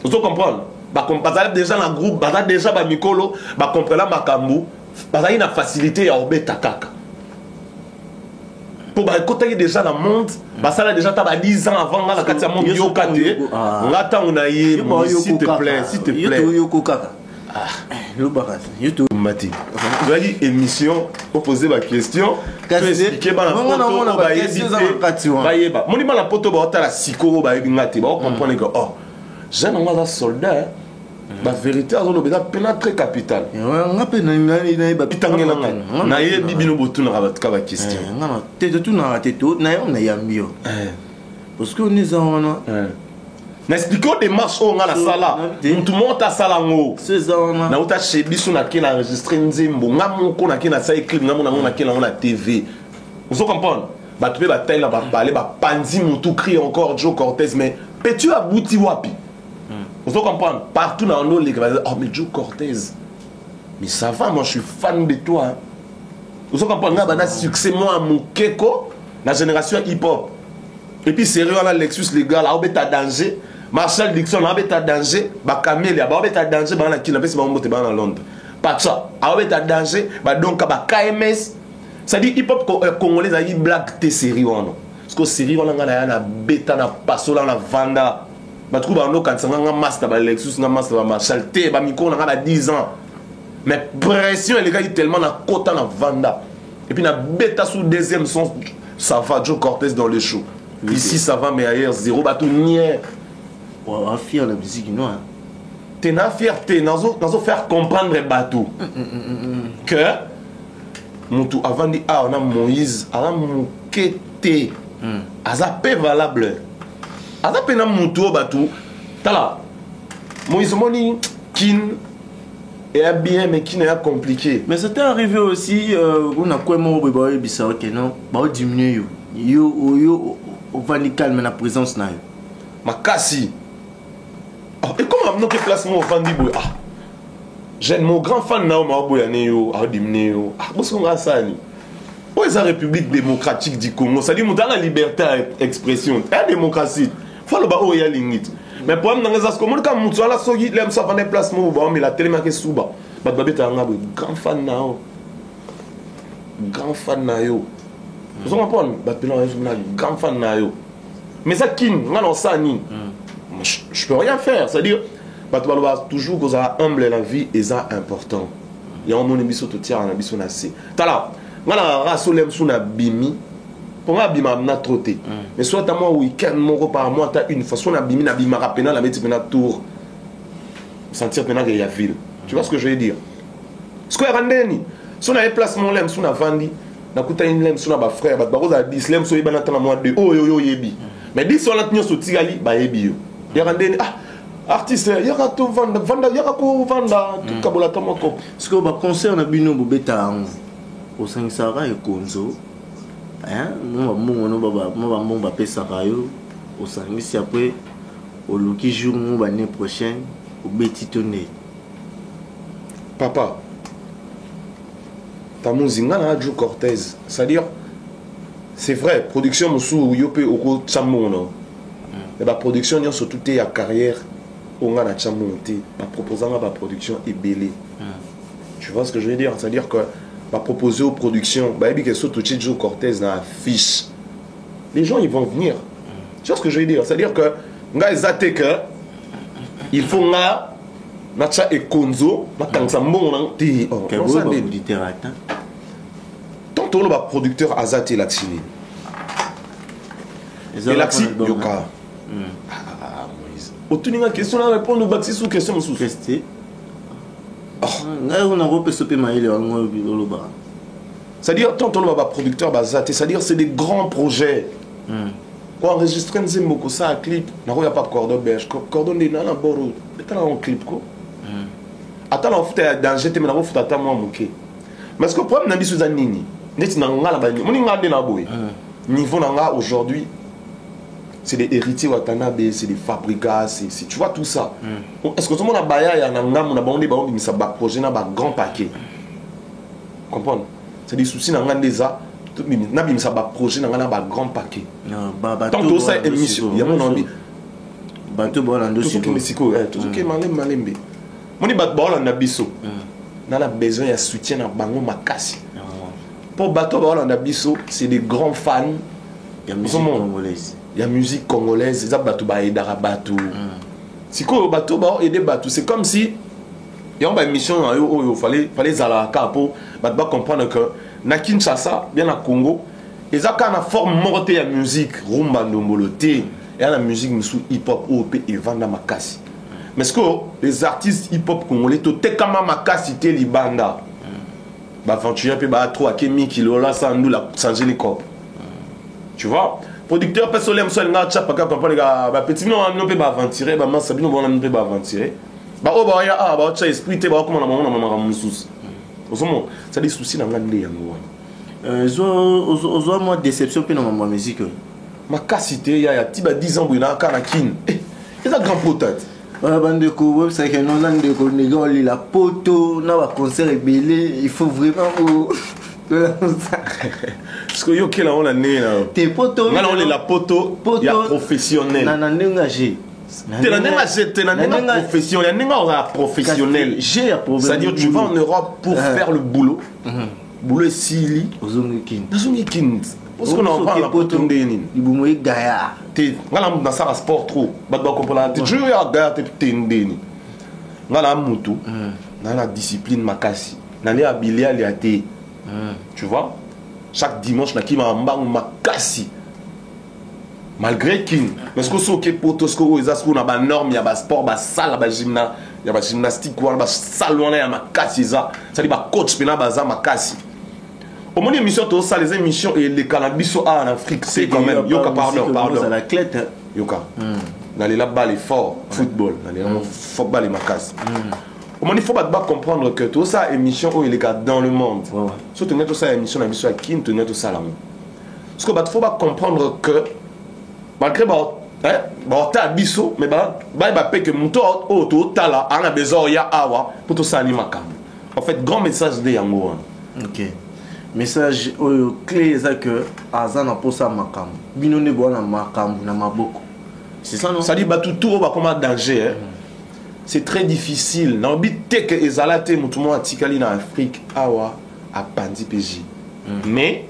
Vous comprenez? Bazala déjà dans le groupe, bazala déjà ba mikolo, ba comprendre makambu. Bazala une facilité ya obeta kaka. Pour ba côté déjà dans le monde, bazala déjà ta ba 10 ans avant la katia monde yo kate. Ngata on a yé, s'il te plaît, s'il te plaît. Yo kaka. Ah, le baras, YouTube. Mati. Vous avez dit émission, pour poser ma question. Expliquer la photo, va éviter. Mon ima la photo, va la siko, va éviter. Va comprendre que oh, j'ai un soldat. La vérité, on a besoin de très capital. On a peine na pitangé na. Na ye bibino botu na rabat ka question. Non, t'es tout na tête tout, na on a yambio. Parce que nous avons n'expliquons des marches au la sala. Tout le monde a sala ngo. C'est ça. Na uta chez biso na kena enregistrer nzembo. Ngamo ko na kena sa clip ngamo na kena na TV. Vous comprenez? Ba tu ba taille là ba parler ba panzi mutu crie encore Joe Cortez mais peux-tu abouti wapi? Vous comprenez? Partout dans nos les va dire oh mais Joe Cortez. Mais ça va, moi je suis fan de toi. Vous comprenez? Na ba succès moi mon keko la génération hip-hop. Et puis sérieux là Lexus les gars là obeta danger. Marshall Dixon a été danger, ba Camélia, ba été danger, ba na kina pesi ba mbote ba na Londres. Pas ça, a été danger, ba donc ba KMS. Ça dit hip hop congolais a dit black te série ono. Parce que série on a na beta na pasola na vanda. Ba trouba no kan sanga master ba Lexus na master ba Marshall te ba miko na 10 ans. Mais pression les gars tellement na kota na vanda. Et puis na beta sous deuxième son ça va Joe Cortez dans le show. Ici ça va mais ailleurs zéro bateau nier. On fier la musique non. Tu n'as fierté, nous allons faire comprendre les bateaux. Que Moutou avant dit ah on a Moïse, on a Moukete, azapé valable. Azapé na Moutou bateau. Tala Moïse moni kin est bien mais qui n'est compliqué. Mais c'était arrivé aussi on a quoi mon bébé bizarre que non, bah diminuer yo au vani calme na présence na yo. Makasi. Et comment on a place mon fan dit ah j'ai mon grand fan na ma boyane yo a dimné yo ah parce qu'on a ça ni où est la République démocratique du Congo ça dit mon dans la liberté d'expression la démocratie faut le ba o ya limite mais pour moi dans les comment quand mon la sogi l'aime ça prendre place mon ba mais la télé marqué souba ba babeta nga grand fan na yo vous comprenez ba pelon na grand fan na yo mais ça kin nga non ça ni je peux rien faire, c'est-à-dire bato baloba toujours que ça humble la vie et ça important il y a un monde biso to tia na biso na se tala nga na rasolem suna bimi pour nga bima na trotter mais soit à moi week-end mon par mois ta une fois suna bimi na bima rapena la mettre na tour sentir maintenant qu'il y a ville tu vois ce que je veux dire ce que randeni suna un placement lem suna vandi na kuta une lem suna ba frère ba baroza 10 lem so ibana tana mois de oh yo yebi mais 10 on a tenu so tigali ba yebi yo ya randeni artiste yaka to vanda yaka ko vanda tout kabola tamoko ce que ba concert na bino bobeta au 5 Sara et Konzo hein mon ba pesa kayo au 5 si après au loki jour mon année prochaine au beti tonné papa ta muzinga na Joe Cortez c'est-à-dire c'est vrai production musu yope oko chamono et ba production nyo surtout te ya carrière on a chamonté ba proposant ba production et belé tu vois ce que je veux dire, c'est-à-dire que va proposer aux productions bah que surtout Joe Cortez dans la fiche les gens ils vont venir tu vois ce que je veux dire, c'est-à-dire que nga ezate que il faut nga nacha et Konzo matangsa mbongo ti oh ça des littérature tantôt le producteur azate laxini et laxi yoka Moïse otuninga question na répondre baxi sous question sous rester on a repé ce pémaïle c'est-à-dire tantôt le producteur azate c'est-à-dire c'est des grands projets quoi enregistrer nzemoko ça clip na ko ya pas cordon belge cordon de na boro betala un clip ko attends on fout danger te mais na ko fout ata moi moké parce que problème na biso za nini neti na ngala ba moni ngande na boy niveau na nga aujourd'hui c'est des héritiers watanabe c'est des fabricats c'est tu vois tout ça est-ce que tout le monde a baya ya na ngamu na bande ba on mi sa ba projet na ba grand paquet comprendre c'est des soucis na ngande za na bimisa ba projet na ngana ba grand paquet tant que ça émission il y a mon envie bato bola ndo siko mesiko tout ce qui malembe moni bat bola na biso na besoin ya soutien na bango makasi pour bato bola na biso c'est des grands fans ya musique congolaise ya musique congolaise za bato ba edara bato siko bato ba aider bato c'est comme si il y a une émission il fallait zala capo bato ba comprendre que na Kinshasa bien na Congo ils ont une forme morte ya musique rumba ndombolote et la musique musu hip hop OP et vanda makasi mais ce que les artistes hip hop congolais to tekama makasi te libanda ba aventurer pe ba trop akemi kilola sandu la changer les copes tu vois producteur personne so nga chapa ka comprendre ba petit non pe ba aventurer ba massa bino bona pe ba aventurer ba o ba ya ba cha esprit te ba comment na mama mususu ça des soucis dans la moi déception puis dans ma musique ma cassité il y a tiba 10 ans il a kana kin c'est un grand potate bande ko c'est que non lande ko négoli la poto na ba concert belé il faut vraiment parce que yo kela on a né là tes potos là on est la poto il y a professionnel na engagé professionnel. C'est-à-dire tu vas en Europe pour faire le boulot. Boulot est sili. Parce qu'on en parle la pote ndeni. Il Gaïa. Tu dans ça sport trop. Tu as Gaïa te ndeni. Ngala mutu. Dans la discipline makasi. Dans les habilia les athées. Tu vois? Chaque dimanche na ki ma mbang makasi. Malgré kin parce que ce qui est potosko ils asco na ba norme ya ba sport ba salle ba gymnastique ya ba gymnastique quoi ba salon ya makasi ça ça dit ba coach pena baza makasi au moins émission to ça les émissions et les canabiso en Afrique c'est quand même yoka pardon à la clette yoka dans les là-bas les forts football dans les football les makasi au moins il faut pas comprendre que tout ça émission où il est dans le monde surtout tout ça émission na biso à kin tout tout ça là parce que faut pas comprendre que malgré ta biso mais que muto auto tala ana besoin ya awa pour tout ça ni makam en fait grand message de yango OK message clé ça que azana pour ça makam bino ne bona makam na maboko c'est ça non ça dit tout ba comme danger c'est très difficile na bité que ezalate mutu mo atikali na Afrique awa a pandi PJ mais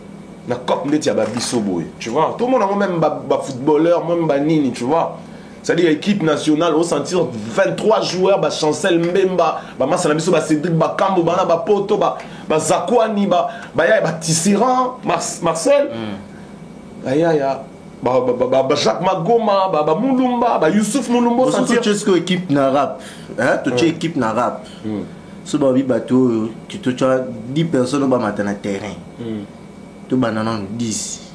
na cop ndeti ya babiso boy, tu vois. Tout le monde a même footballeur, même nini, tu vois. C'est-à-dire équipe nationale, au sentir 23 joueurs, Chancel Mbemba, Masana Biso, Cédric Bakambo, Poto, Zakwani, Tisserand, Marcel, Jacques Magoma, Moulumba, Youssouf Moulumba. Tu es équipe n'arabe, tu es équipe n'arabe. Ce bateau, tu as 10 personnes au terrain. Tu as 10.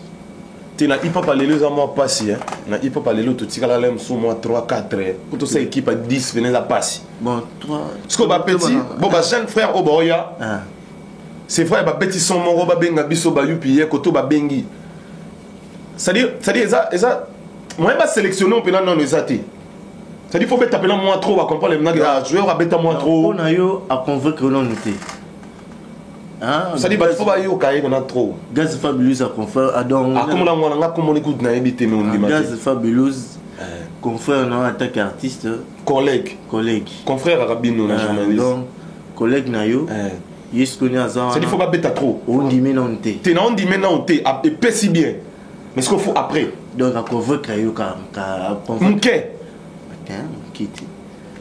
Tu n'as pas parlé les amours passés, hein. Na hip hop parler tout tika la lem sous moi 3 4 pour toute cette équipe à 10 venez à passer. Bon 3 ce que ba petit bon ba jeune frère Oboya. C'est frère ba petit son mon ba benga biso ba yupi koto ba bengi. C'est-à-dire ça moi ba sélectionner on peut non les athées. C'est-à-dire faut mettre appeler moins trop à comprendre les joueurs à bêta moins trop. On a eu à convaincre non noté. Ça dit, il faut pas y aller trop. Gaz Fabulous a conféré à donc. Ah, comment on a comment on écoute na éviter mais on dit. Gaz Fabulous confrère non attaque artiste. Collègue. Confrère Arabino na journaliste. Donc collègue na yo. Yes connait azan. Ça dit faut pas bêta trop. On dit mais non té. T'es non dit mais non té et pas si bien. Mais ce qu'il faut après. Donc à convaincre yo ka Mouké. Kiti.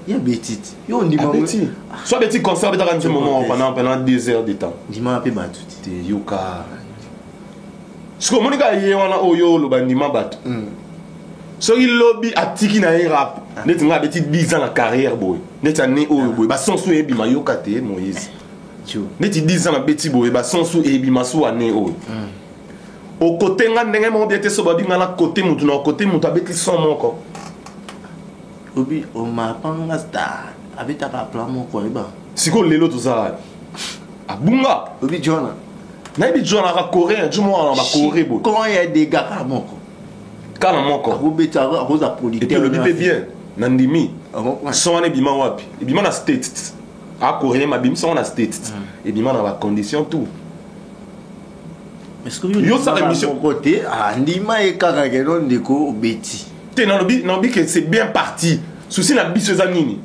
Il y a Bétit. Il y a Bétit. Soit Bétit concert à un moment pendant 2 heures de temps. Dis-moi un peu battu. Yoka. Ce que Monica y est, on a Oyo, le bandiment battu. So il lobby à Tiki na rap. Net nga Bétit 10 ans la carrière boy. Net année Oyo boy. Ba son sou ebi ma yoka te Moïse. Net 10 ans la Bétit boy. Ba son sou ebi ma sou année Oyo. Au côté nga ndenge mo bien te so ba bi nga la côté mutu na côté mutu Bétit son mon ko. Obi o ma panga star abita ka plan mon ko iba siko lelo tout ça abunga obi jona na bi jona ka coréen du mo na ba coré bo quand il y a des gars ka moko kana moko obita rosa producteur et puis le bip bien nandimi son ane bima wapi et bima na state a coréen ma bim son na state et bima na ba condition tout est-ce que yo ça émission côté andima e kaka ke non ndeko obeti. Non, que c'est bien parti. Souci la bise zanini.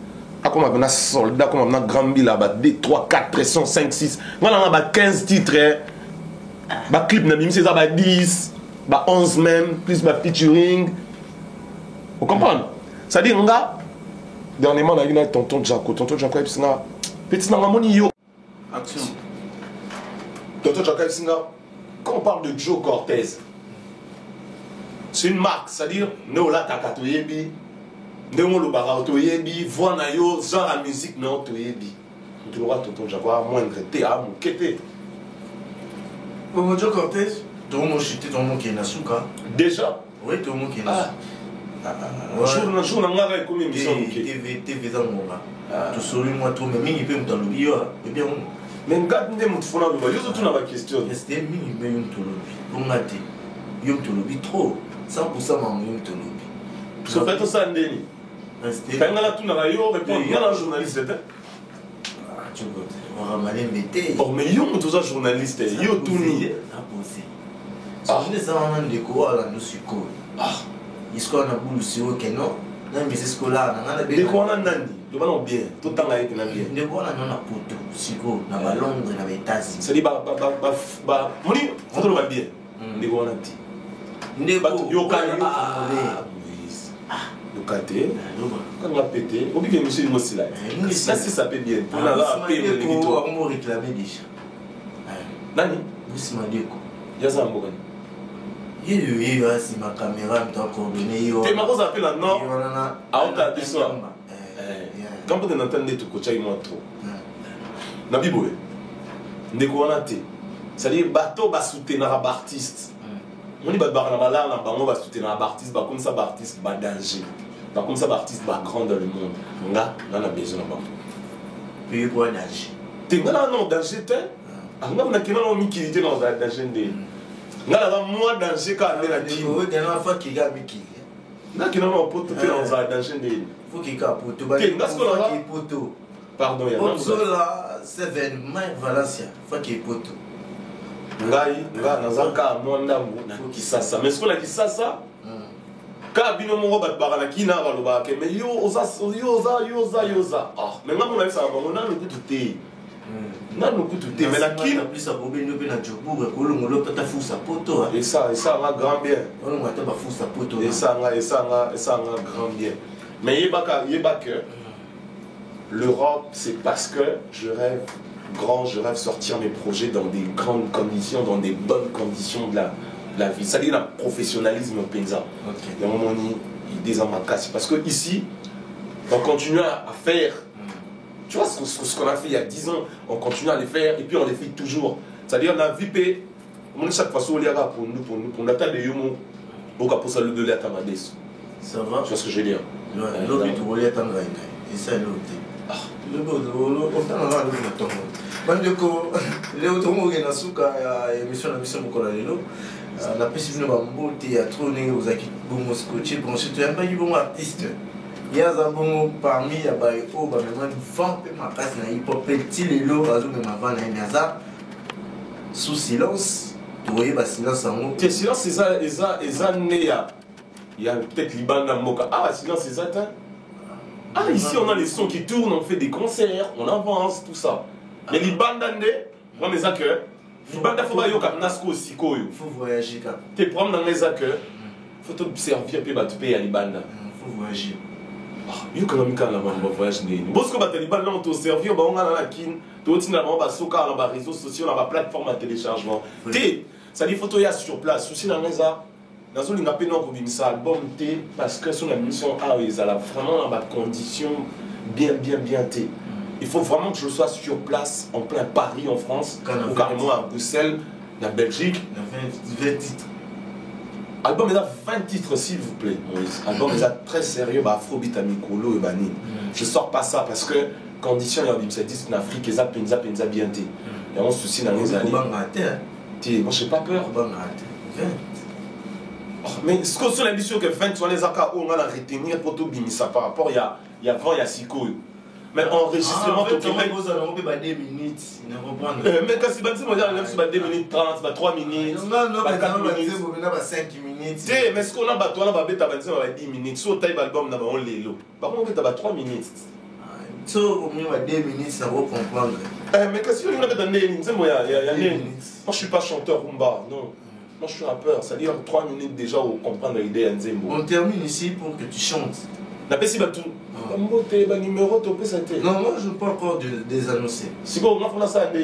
Ah, comme on a soldat, comme on a grand bill là-bas, 2, 3, 4, 300, 5, 6. Voilà, on a 15 titres. Bah, clip, n'a bien, c'est ça, 10, 11 même, plus featuring. Vous comprenez? Ça dit, on a, dernièrement, on a eu tonton Jaco, et puis petit, on a mon yo. Action. Tonton Jaco, et puis quand on parle de Joe Cortez, c'est une marque, c'est-à-dire, nous là, t'as qu'à yebi, nous le bara yebi, voix na yo, genre la musique, non, yebi. Tu l'auras tout le temps, moindre thé, à mon kété. Bon, Joe Cortez, tout le monde chuté, tout le monde qui est Nasuka. Déjà? Oui, tout le monde qui est Nasuka. Jour, on a un comme émission. TV dans mon là. Tu souris moi, tout, mais il peut me donner le bio, et bien, mais regarde, nous avons fait un peu de question. C'était mini, mais il me donne le bio. Il me donne le bio trop. 100% maman yum to lobi. So fait ça ndeni. Quand on a tout na yo répondre, il y a un journaliste là. Ah tu vois, on va m'aller mettre. Oh mais yo tout ça journaliste, yo tout ni. A poser. Ah, les gens on de quoi là nous suko. Ah, est-ce qu'on a boulu sur que non? Non mais c'est scolaire, on a de quoi on a nani. Le ballon bien, tout temps là il bien. De quoi là on a poto, suko, na ba Londres, na ba États-Unis. C'est dit moni, on te le va bien. De quoi on a dit. Yokate, quand on a pété, on dit que monsieur Mossi là. Ça, ça peut bien. On a payé le gâteau. On va réclamer déjà. Nani? Monsieur Madeko. Yaza Mbogani. Il y a si ma caméra me t'a coordonné. Tu m'as posé appel là, non? Ah, on t'a dit ça. Quand on entend des trucs, tu as eu moins trop. Nabiboé. Ndeko on a été. C'est-à-dire, bateau va soutenir un artiste. On dit que on va soutenir un artiste, comme ça, artiste va danger. Comme ça, artiste va grand dans le monde. On a besoin de payer pour un danger. Tu as un danger, tu as un danger dans danger. On a moins danger quand on a dit. Il y a un enfant qui a mis qui. Il y a un pote qui est dans danger. Il faut qu'il y ait un poteau. Il faut qu'il y ait pardon, il y a un poteau. Seven, Mike Valencia. Il faut qu'il y ait un poteau. Ngai nazaka mwanda na kisasa mais ce qu'on a kisasa ka bino mongo bat bara na kina ba loba ke mais yo oza ah mais ngam na ça ba ngona le kutu te Non, nous coûte tout. Mais la kin. Et ça, on a grand bien. Et ça, on a grand bien. Mais il y a que l'Europe, c'est parce que je rêve grand, je rêve sortir mes projets dans des grandes conditions, dans des bonnes conditions de la vie. Ça dit le professionnalisme paysan. Il y a un moment où il désamène parce que ici, on continue à faire. Tu vois ce qu'on a fait il y a 10 ans, on continue à les faire et puis on les fait toujours. C'est-à-dire on a vipé, chaque fois on les a pour nous, pour l'attendre de Yomo, pour ça le de l'État Madès. Ça va? Tu vois ce que je veux dire? L'objet de voler attendre et ça est l'autre. Le beau de l'autre, on a le temps. Bandeko, les autres mots qui sont émission la mission pour la lélo. On a pu suivre un beau théâtre, on a qui bon scotché, bon c'est un peu bon artiste. Il y a un bon parmi les baïfos, bah même vent ma place na hip hop petit lélo, raison de ma vanne na naza sous silence. Tu voyais bah silence en mot. Tes silence c'est ça, il y a peut-être Liban dans Moka. Ah silence c'est ça. Ah ici on a les sons qui tournent, on fait des concerts, on avance tout ça. Mais Liban dans moi mes accueils. Liban dans faut pas yo comme Nasco aussi koyo. Faut voyager quand. Tes problèmes dans les accueils. Faut te servir puis bah tu payes à Liban. Faut voyager. Yo quand même quand on voyage né. Parce que bah Liban là on te servir bah on a la kin, tout finalement bah soka dans les réseaux sociaux, dans la plateforme à téléchargement. T ça dit photo ya sur place, aussi dans les a dans une ngapé non comme ça album T parce que son émission a ils a vraiment dans la condition bien T. Il faut vraiment que je sois sur place en plein Paris en France ou carrément à Bruxelles, en Belgique. 20 titres. Album, il a 20 titres, s'il vous plaît, Maurice. Album, il a très sérieux, Afrobeat, Amikolo et Bani. Je sors pas ça parce que, condition, il y a des disques en Afrique, ils ont bien été. Il y a un souci dans les années. Moi, je n'ai pas peur. Mais ce qu'on a dit que 20, sur les accords, on a retenir pour tout bimisa par rapport, il y a 20, il y a 6 couilles. Mais enregistrement, tu as 2 minutes. Mais quand c'est 2 minutes 30, 3 minutes. Non, 4 minutes. 5 minutes. Mais ce qu'on a, toi, on a 10 minutes. Si on taille l'album, on a les lots. Par contre, on a 3 minutes. Si on a 2 minutes, ça va comprendre. Mais qu'est-ce que tu as dit? Moi, je ne suis pas chanteur Rumba, non. Moi, je suis rappeur. C'est-à-dire 3 minutes déjà pour comprendre l'idée à Nzembo. On termine ici pour que tu chantes. Tout. Numéro, non, moi je ne peux pas encore désannoncer. Si vous avez ça, donc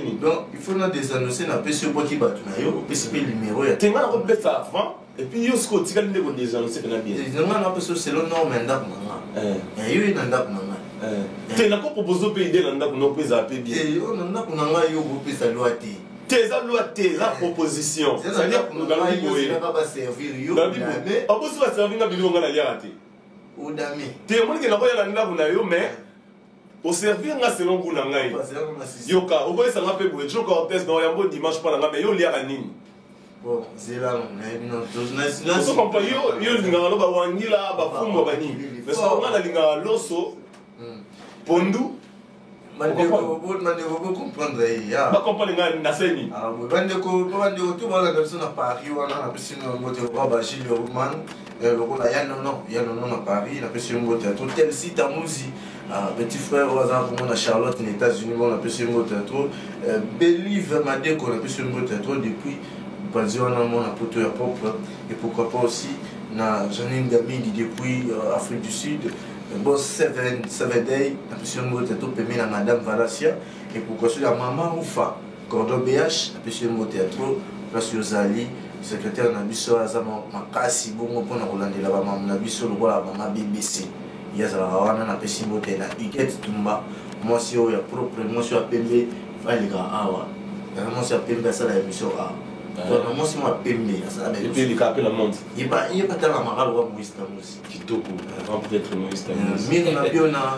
il faut désannoncer, on peut se voir qui bat, on peut se payer le numéro. Tu as repris ça avant, et puis il y a ce que tu as désannoncer. On peut se selon norme et ndap maman. Et il y a un ndap maman. Tu n'as pas proposé de payer l'andap pour nous payer bien. Et on a payer sa loi. Tes loi, tes propositions. C'est-à-dire que nous allons servir. On peut se servir dans le milieu de tu es un qui n'a pas eu mais au servir selon vous yoka au ça m'a fait bouger je cortez dans un dimanche pas mais yo lire anime bon c'est là non so comprend yo linga lo ba wangila ba fumba bani mais so ngala linga loso pondu Mandeko comprendre ya ba comprendre nga naseni bandeko tout bala dans na Paris wana na piscine moto ba Gilles Roman il y a non à Paris, il a pu sur un théâtre. Tel site à Mouzi, petit frère au hasard, comme on a Charlotte, aux États-Unis, on a pu sur un théâtre. Believe Madé, qu'on a pu sur un théâtre depuis, on a pu à propre. Et pourquoi pas aussi, Janine Gamini depuis Afrique du Sud, Boss 7 Day, on a pu sur un théâtre, permis à Madame Valacia. Et pourquoi sur la maman Oufa, Cordon BH, on a pu sur un théâtre, place Yozali. Secrétaire Nabiso Azama Makasi Bongo Pona Rolandela Bama Nabiso Lola Mama BBC. Yazala Wana na Pesimo Tena Iket Tumba. Moi si on ya propre, moi si on a pembe, Faliga Awa. Moi si on a pembe, ça la émission A. Moi si on a pembe, ça la et puis il capte le monde. Il n'y a pas tellement de mal à Moïse Tamus. Kitoko, peut-être Moïse Tamus. Mais on a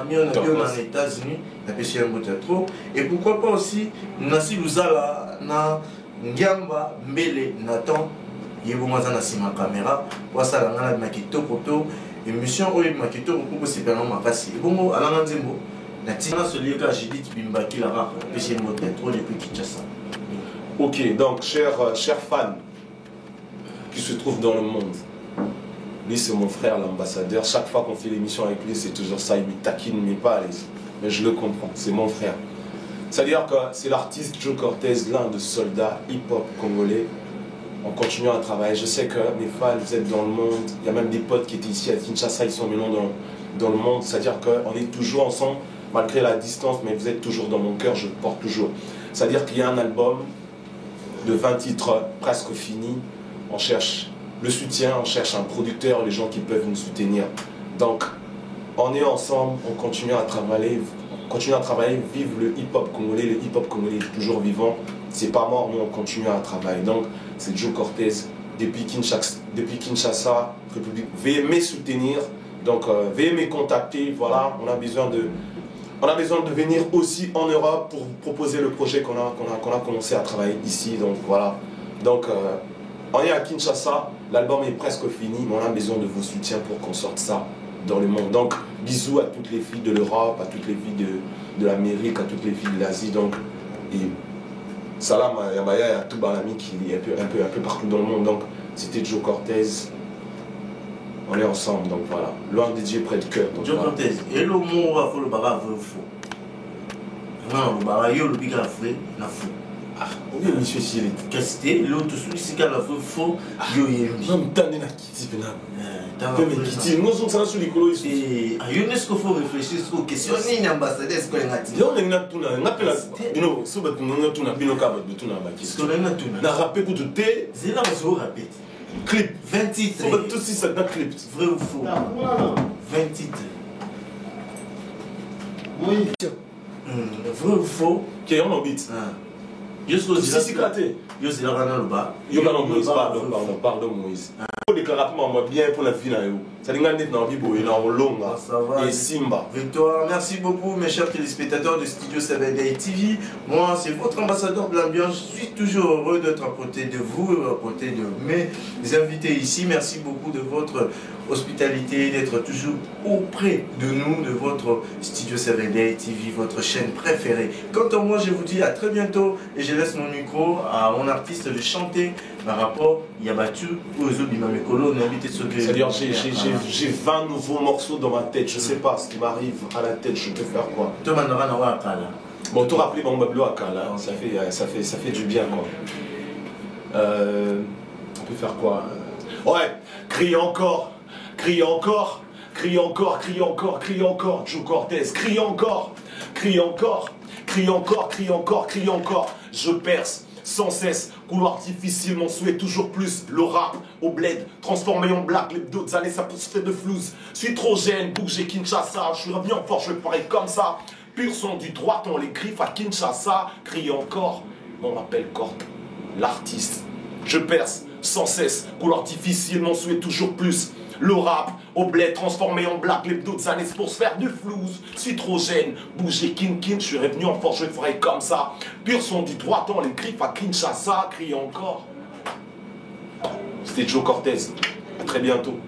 bien aux États-Unis, la PCM trop. Et pourquoi pas aussi, Nassi Luzala, Ngiamba Mbele Nathan Yebomaza na sima caméra wasa la ngala makito poto émission oyo makito ko c'est pas makasi bongo alanga nzembo na tina celui que Judith Bimbaki la rap pêcher moto trop depuis Kinshasa. OK, donc chers fans qui se trouvent dans le monde. Lui c'est mon frère l'ambassadeur, chaque fois qu'on fait l'émission avec lui c'est toujours ça, il me taquine mais pas à l'aise. Mais je le comprends, c'est mon frère. C'est-à-dire que c'est l'artiste Joe Cortez, l'un des soldats hip-hop congolais. On continue à travailler. Je sais que mes fans, vous êtes dans le monde. Il y a même des potes qui étaient ici à Kinshasa, ils sont maintenant dans le monde. C'est-à-dire qu'on est toujours ensemble, malgré la distance, mais vous êtes toujours dans mon cœur, je le porte toujours. C'est-à-dire qu'il y a un album de 20 titres presque fini. On cherche le soutien, on cherche un producteur, les gens qui peuvent nous soutenir. Donc, on est ensemble, on continue à travailler, vive le hip-hop congolais. Le hip-hop congolais est toujours vivant. C'est pas mort, nous on continue à travailler. Donc, c'est Joe Cortez, depuis Kinshasa, République. Veuillez me soutenir, donc veuillez me contacter. Voilà, on a besoin de venir aussi en Europe pour vous proposer le projet qu'on a commencé à travailler ici. Donc voilà. Donc on est à Kinshasa, l'album est presque fini, mais on a besoin de vos soutiens pour qu'on sorte ça dans le monde. Donc bisous à toutes les filles de l'Europe, à toutes les filles de l'Amérique, à toutes les filles de l'Asie. Donc et salam à Yamaya et à tout Banami qui est un peu partout dans le monde. Donc c'était Joe Cortez. On est ensemble, donc voilà. Loin des dieux près du cœur. Joe Cortez, et le mot à le bara vrai ou faux? Non, le bara yo le biga vrai, na faux. Ah, oui, monsieur Chili. Qu'est-ce que c'est? L'autre celui qui a la vrai faux, yo yembi. Non, t'as na kiti pena. T'as mais kiti, nous sommes sur les colos ici. Et à UNESCO faut réfléchir sur question ni ambassadeur ce qu'on a dit. Yo on a tuna, on appelle bino, soba tuna tuna bino kaba de tuna ba kiti. Ce qu'on a tuna. Na rappé pour tout té. C'est là on se répète. Clip 20 titres. Soba tout si ça dans clip. Vrai ou faux? 20 titres. Oui. Vrai ou faux? Qui est en beat. Jusqu'au Si si graté. Yo c'est là dans le bas. Yo non Moïse, pardon Moïse. Pour déclarer moi bien pour la vie là yo. Ça dit ngane dans bibo et dans longa. Ça va. Et Simba. Victoire, merci beaucoup mes chers téléspectateurs de Studio 7day TV. Moi, c'est votre ambassadeur de l'ambiance. Je suis toujours heureux d'être à côté de vous, à côté de mes invités ici. Merci beaucoup de votre hospitalité, d'être toujours auprès de nous, de votre Studio 7day TV, votre chaîne préférée. Quant à moi, je vous dis à très bientôt et je laisse mon micro à mon artiste de chanter par rapport à Yabatu ou aux Obimamekolo. C'est-à-dire j'ai 20 nouveaux morceaux dans ma tête, je sais pas ce qui m'arrive à la tête, je peux faire quoi. Bon, tout rappeler mon bablo à Kala, ça fait du bien quoi. On peut faire quoi? Ouais, crie encore, crie encore, crie encore, crie encore, crie encore, Joe Cortez, crie encore, crie encore, crie encore, crie encore, crie encore, je perce. Sans cesse, couloir difficile, mon souhait toujours plus. Le rap au bled, transformé en black, les d'autres années ça pousse fait de flouze. Suis trop gêne, bougé Kinshasa, je suis revenu en force, je vais parler comme ça. Pur son du droit, on les griffes à Kinshasa, crie encore. On m'appelle Corte, l'artiste. Je perce sans cesse, couloir difficile, mon souhait toujours plus. Le rap au bled, transformé en black, les d'autres années pour se faire du flouze. Suis trop gêne, bougé kin, je suis revenu en force, je ferai comme ça. Pur son du droit, on les griffes à Kinshasa, crie encore. C'était Joe Cortez. À très bientôt.